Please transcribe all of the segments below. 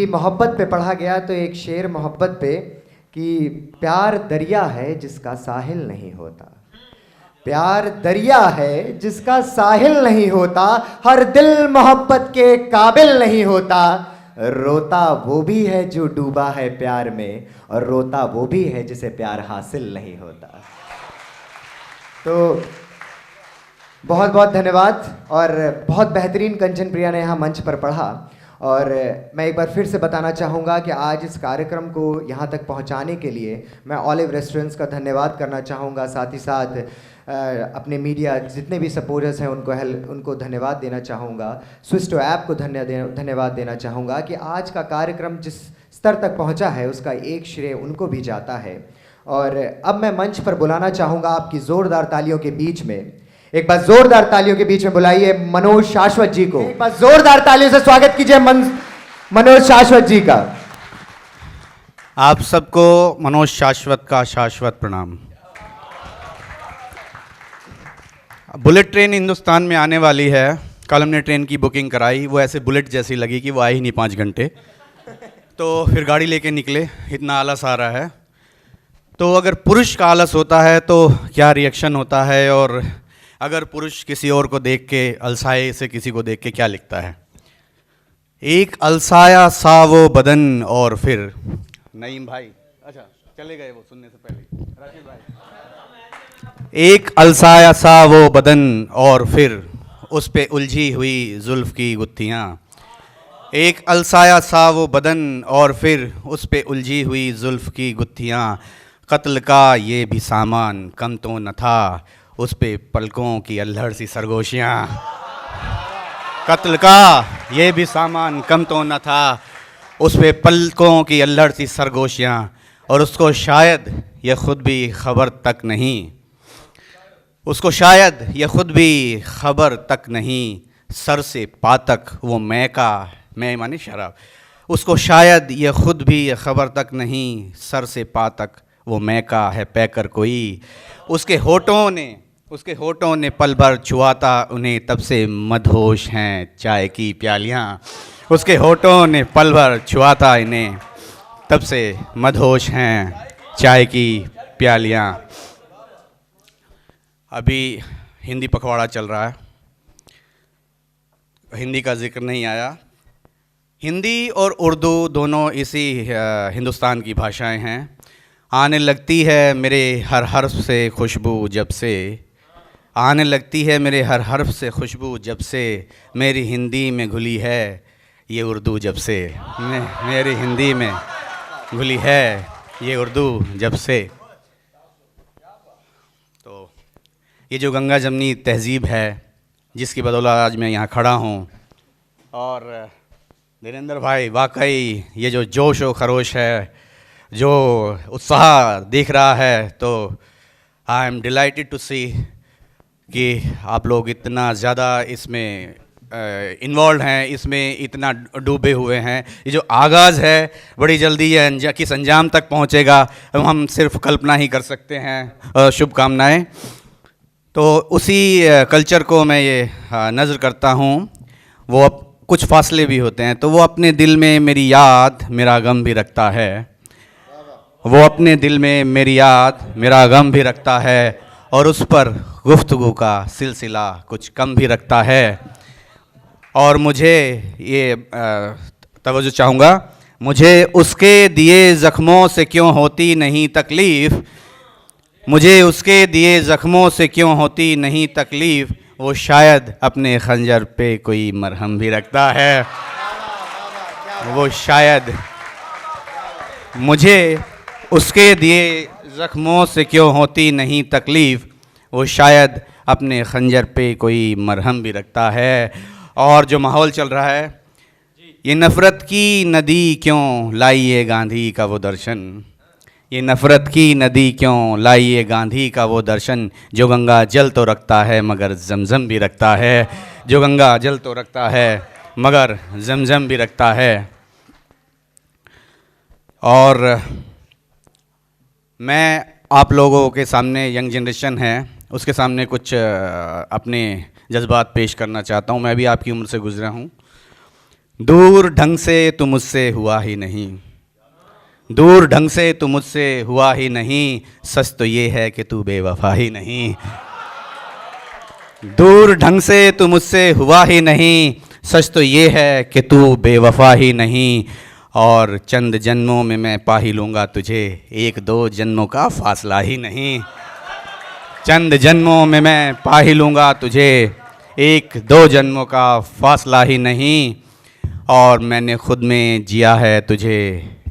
मोहब्बत पे पढ़ा गया तो एक शेर मोहब्बत पे कि प्यार दरिया है जिसका साहिल नहीं होता। प्यार दरिया है जिसका साहिल नहीं होता, हर दिल मोहब्बत के काबिल नहीं होता। रोता वो भी है जो डूबा है प्यार में, और रोता वो भी है जिसे प्यार हासिल नहीं होता। तो बहुत बहुत धन्यवाद। और बहुत बेहतरीन कंचन प्रिया ने यहाँ मंच पर पढ़ा। और मैं एक बार फिर से बताना चाहूँगा कि आज इस कार्यक्रम को यहाँ तक पहुँचाने के लिए मैं ऑलिव रेस्टोरेंट्स का धन्यवाद करना चाहूँगा। साथ ही साथ अपने मीडिया जितने भी सपोर्टर्स हैं उनको धन्यवाद देना चाहूँगा। स्विस्टो ऐप को धन्यवाद देना चाहूँगा कि आज का कार्यक्रम जिस स्तर तक पहुँचा है उसका एक श्रेय उनको भी जाता है। और अब मैं मंच पर बुलाना चाहूँगा आपकी ज़ोरदार तालियों के बीच में, एक बार जोरदार तालियों के बीच में बुलाइए मनोज शाश्वत जी को। एक बार जोरदार तालियों से स्वागत कीजिए मनोज शाश्वत जी का। आप सबको मनोज शाश्वत का शाश्वत प्रणाम। बुलेट ट्रेन हिंदुस्तान में आने वाली है। कल हमने ट्रेन की बुकिंग कराई, वो ऐसे बुलेट जैसी लगी कि वो आई ही नहीं 5 घंटे। तो फिर गाड़ी लेके निकले, इतना आलस आ रहा है। तो अगर पुरुष का आलस होता है तो क्या रिएक्शन होता है, और अगर पुरुष किसी और को देख के अलसाए से किसी को देख के क्या लिखता है। एक अलसाया सा वो बदन और फिर नईम भाई, अच्छा चले गए वो सुनने से पहले, राशिद भाई। एक अलसाया सा वो बदन और फिर उस पे उलझी हुई जुल्फ की गुत्थियाँ। एक अलसाया सा वो बदन और फिर उस पे उलझी हुई जुल्फ की गुत्थियाँ। कत्ल का ये भी सामान कम तो न था, उस पे पलकों की अल्हड़ सी सरगोशियाँ। कत्ल का ये भी सामान कम तो न था, उस पे पलकों की अल्हड़ सी सरगोशियाँ। और उसको शायद ये खुद भी खबर तक नहीं, उसको शायद ये खुद भी खबर तक नहीं, सर से पातक वो मैं माने शराब। उसको शायद ये खुद भी ये खबर तक नहीं, सर से पातक वो मैका है पैकर कोई। उसके होठों ने पल भर छुआता उन्हें, तब से मदहोश हैं चाय की प्यालियाँ। उसके होठों ने पल भर छुआता इन्हें, तब से मदहोश हैं चाय की प्यालियाँ। अभी हिंदी पखवाड़ा चल रहा है, हिंदी का जिक्र नहीं आया। हिंदी और उर्दू दोनों इसी हिंदुस्तान की भाषाएं हैं। आने लगती है मेरे हर हर्फ से खुशबू जब से, आने लगती है मेरे हर हर्फ से खुशबू जब से, मेरी हिंदी में घुली है ये उर्दू जब से। मेरी हिंदी में घुली है ये उर्दू जब से। तो ये जो गंगा जमनी तहज़ीब है जिसकी बदौलत आज मैं यहाँ खड़ा हूँ, और धीरेन्द्र भाई वाकई ये जो जोश और खरोश है, जो उत्साह दिख रहा है, तो आई एम डिलाइटेड टू सी कि आप लोग इतना ज़्यादा इसमें इन्वॉल्व हैं, इसमें इतना डूबे हुए हैं। ये जो आगाज़ है बड़ी जल्दी ये किस अंजाम तक पहुंचेगा हम सिर्फ कल्पना ही कर सकते हैं। शुभकामनाएं। तो उसी कल्चर को मैं ये नज़र करता हूँ। वो अब कुछ फासले भी होते हैं, तो वो अपने दिल में मेरी याद मेरा गम भी रखता है। वो अपने दिल में मेरी याद मेरा गम भी रखता है, और उस पर गुफ्तगू का सिलसिला कुछ कम भी रखता है। और मुझे ये तवज्जो चाहूँगा, मुझे उसके दिए ज़ख्मों से क्यों होती नहीं तकलीफ़, मुझे उसके दिए ज़ख्मों से क्यों होती नहीं तकलीफ़, वो शायद अपने खंजर पे कोई मरहम भी रखता है। वो शायद मुझे उसके दिए ज़ख्मों से क्यों होती नहीं तकलीफ़, वो शायद अपने खंजर पे कोई मरहम भी रखता है। और जो माहौल चल रहा है, ये नफ़रत की नदी क्यों लाइए गांधी का वो दर्शन, ये नफ़रत की नदी क्यों लाइए गांधी का वो दर्शन, जो गंगा जल तो रखता है मगर जमजम भी रखता है, जो गंगा जल तो रखता है मगर जमजम भी रखता है। और मैं आप लोगों के सामने, यंग जनरेशन है, उसके सामने कुछ अपने जज्बात पेश करना चाहता हूँ। मैं भी आपकी उम्र से गुज़रा हूँ। दूर ढंग से तू मुझसे हुआ ही नहीं, दूर ढंग से तू मुझसे हुआ ही नहीं, सच तो ये है कि तू बेवफा ही नहीं। दूर ढंग से तू मुझसे हुआ ही नहीं, सच तो ये है कि तू बेवफा ही नहीं। और चंद जन्मों में मैं पा ही लूँगा तुझे, एक दो जन्मों का फासला ही नहीं। चंद जन्मों में मैं पा ही लूँगा तुझे, एक दो जन्मों का फासला ही नहीं। और मैंने खुद में जिया है तुझे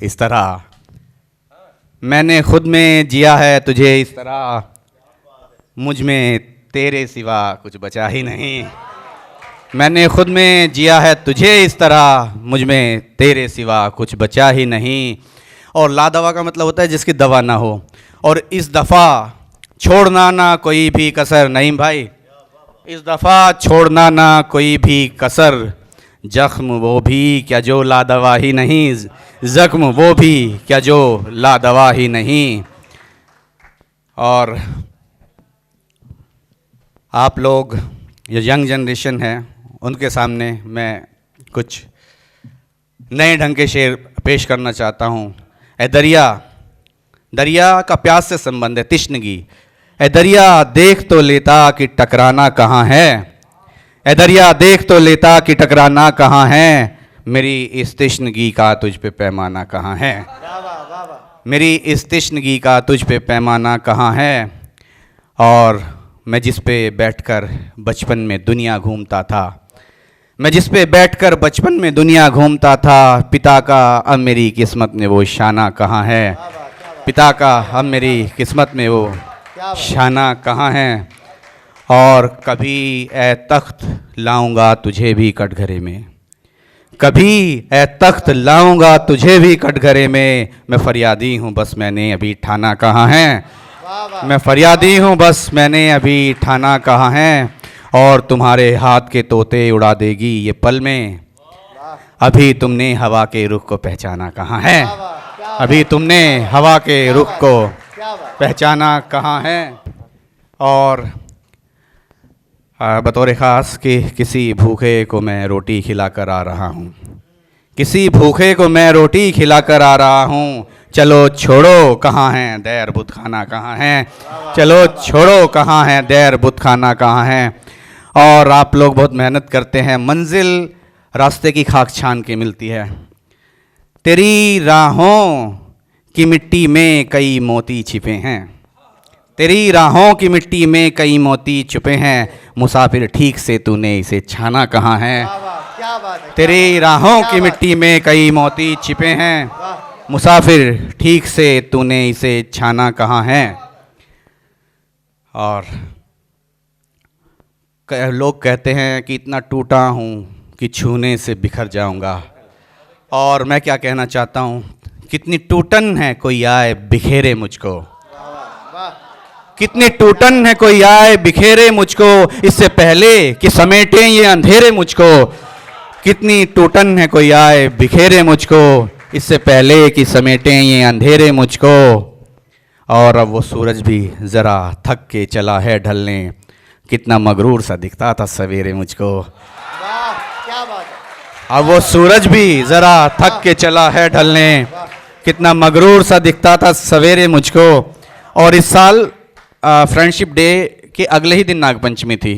इस तरह, मैंने खुद में जिया है तुझे इस तरह, मुझ में तेरे सिवा कुछ बचा ही नहीं। मैंने खुद में जिया है तुझे इस तरह, मुझ में तेरे सिवा कुछ बचा ही नहीं। और लादवा का मतलब होता है जिसकी दवा ना हो। और इस दफ़ा छोड़ना ना कोई भी कसर, नहीं भाई, इस दफ़ा छोड़ना ना कोई भी कसर, जख्म वो भी क्या जो लादवा ही नहीं, ज़ख्म वो भी क्या जो लादवा ही नहीं। और आप लोग ये यंग जनरेशन है, उनके सामने मैं कुछ नए ढंग के शेर पेश करना चाहता हूँ। ए दरिया, दरिया का प्यास से संबंध है, तिश्नगी। ए दरिया देख तो लेता कि टकराना कहाँ है, ए दरिया देख तो लेता कि टकराना कहाँ है, मेरी इस तिश्नगी का तुझ पे पैमाना कहाँ है, मेरी इस तिश्नगी का तुझ पे पैमाना कहाँ है। और मैं जिस पे बैठकर बचपन में दुनिया घूमता था, मैं जिस पे बैठकर बचपन में दुनिया घूमता था, पिता का अब मेरी किस्मत में वो शाना कहाँ है, पिता का अब मेरी किस्मत में वो शाना कहाँ है। और कभी ए तख्त लाऊंगा तुझे भी कटघरे में, कभी ए तख्त लाऊंगा तुझे भी कटघरे में, मैं फरियादी हूँ बस मैंने अभी ठाना कहाँ है, मैं फरियादी हूँ बस मैंने अभी ठाना कहाँ है। और तुम्हारे हाथ के तोते उड़ा देगी ये पल में, अभी तुमने हवा के रुख को पहचाना कहाँ है, अभी तुमने हवा के रुख को पहचाना कहाँ है। और बतौर ख़ास कि किसी भूखे को मैं रोटी खिलाकर आ रहा हूँ, किसी भूखे को मैं रोटी खिलाकर आ रहा हूँ, चलो छोड़ो कहाँ है दैर बुत खाना कहाँ है, चलो छोड़ो कहाँ है दैर बुत खाना कहाँ है। और आप लोग बहुत मेहनत करते हैं, मंजिल रास्ते की खाक छान के मिलती है, तेरी राहों की मिट्टी में कई मोती छिपे हैं, तेरी राहों की मिट्टी में कई मोती छुपे हैं, मुसाफिर ठीक से तूने इसे छाना कहाँ है, तेरी राहों की मिट्टी में कई मोती छिपे हैं, मुसाफिर ठीक से तूने इसे छाना कहाँ है। और लोग कहते हैं कि इतना टूटा हूँ कि छूने से बिखर जाऊँगा, और मैं क्या कहना चाहता हूँ, कितनी टूटन है कोई आए बिखेरे मुझको, कितनी टूटन है कोई आए बिखेरे मुझको, इससे पहले कि समेटे ये अंधेरे मुझको, कितनी टूटन है कोई आए बिखेरे मुझको, इससे पहले कि समेटे ये अंधेरे मुझको। और अब वो सूरज भी ज़रा थक के चला है ढलने, कितना मगरूर सा दिखता था सवेरे मुझको, क्या बात है। अब वो सूरज भी ज़रा थक के चला है ढलने, कितना मगरूर सा दिखता था सवेरे मुझको। और इस साल फ्रेंडशिप डे के अगले ही दिन नागपंचमी थी,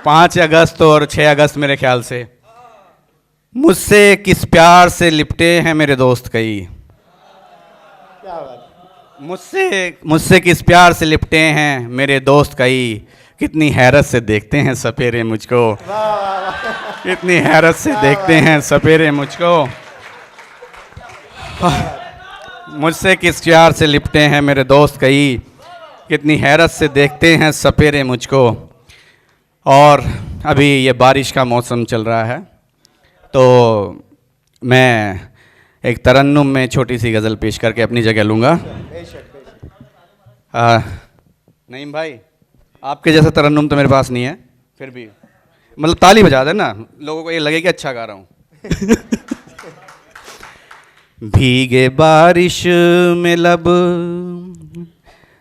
5 अगस्त और 6 अगस्त मेरे ख्याल से। मुझसे किस प्यार से लिपटे हैं मेरे दोस्त कई, मुझसे किस प्यार से लिपटे हैं मेरे दोस्त कई, कितनी हैरत से देखते हैं सपेरे मुझको, कितनी हैरत से देखते हैं सपेरे मुझको, मुझसे किस प्यार से लिपटे हैं मेरे दोस्त कई, कितनी हैरत से देखते हैं सपेरे मुझको। और अभी ये बारिश का मौसम चल रहा है, तो मैं एक तरन्नुम में छोटी सी गज़ल पेश करके अपनी जगह लूँगा। नईम भाई, आपके जैसा तरन्नुम तो मेरे पास नहीं है, फिर भी मतलब ताली बजा दे ना, लोगों को ये लगे कि अच्छा गा रहा हूँ। भीगे बारिश में लब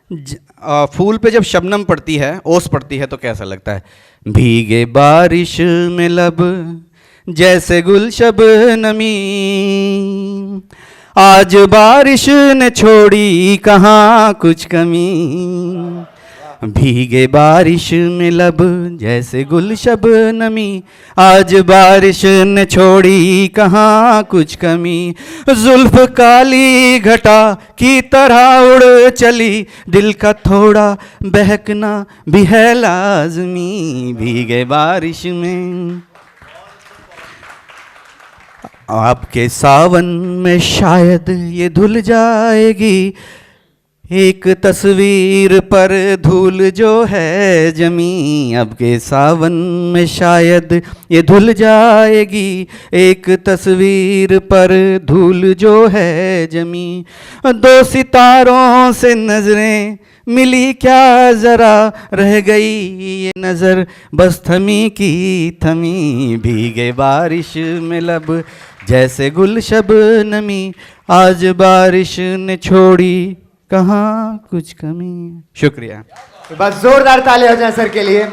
फूल पे जब शबनम पड़ती है, ओस पड़ती है तो कैसा लगता है? भीगे बारिश में लब जैसे गुल शबनमी, आज बारिश ने छोड़ी कहाँ कुछ कमी। भीगे बारिश में लब जैसे गुल शबनमी, आज बारिश ने छोड़ी कहाँ कुछ कमी। जुल्फ काली घटा की तरह उड़ चली, दिल का थोड़ा बहकना भी है लाजमी। भीगे बारिश में आपके सावन में शायद ये धुल जाएगी, एक तस्वीर पर धूल जो है जमी। अब के सावन में शायद ये धुल जाएगी, एक तस्वीर पर धूल जो है जमी। दो सितारों से नजरें मिली क्या जरा, रह गई ये नजर बस थमी की थमी। भीगे बारिश में लब जैसे गुल शबनमी, आज बारिश ने छोड़ी कहाँ कुछ कमी। शुक्रिया। बस जोरदार ताली हो जाए सर के लिए।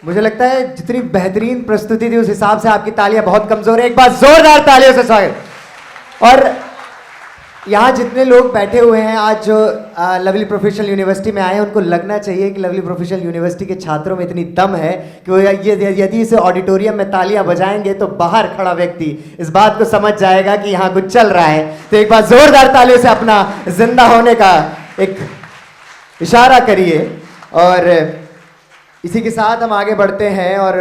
मुझे लगता है जितनी बेहतरीन प्रस्तुति थी उस हिसाब से आपकी तालियां बहुत कमजोर है। एक बार जोरदार तालियों से स्वागत। और यहाँ जितने लोग बैठे हुए हैं आज जो लवली प्रोफेशनल यूनिवर्सिटी में आए हैं, उनको लगना चाहिए कि लवली प्रोफेशनल यूनिवर्सिटी के छात्रों में इतनी दम है कि वो यदि इसे ऑडिटोरियम में तालियां बजाएंगे तो बाहर खड़ा व्यक्ति इस बात को समझ जाएगा कि यहाँ कुछ चल रहा है। तो एक बार जोरदार तालियों से अपना जिंदा होने का एक इशारा करिए। और इसी के साथ हम आगे बढ़ते हैं और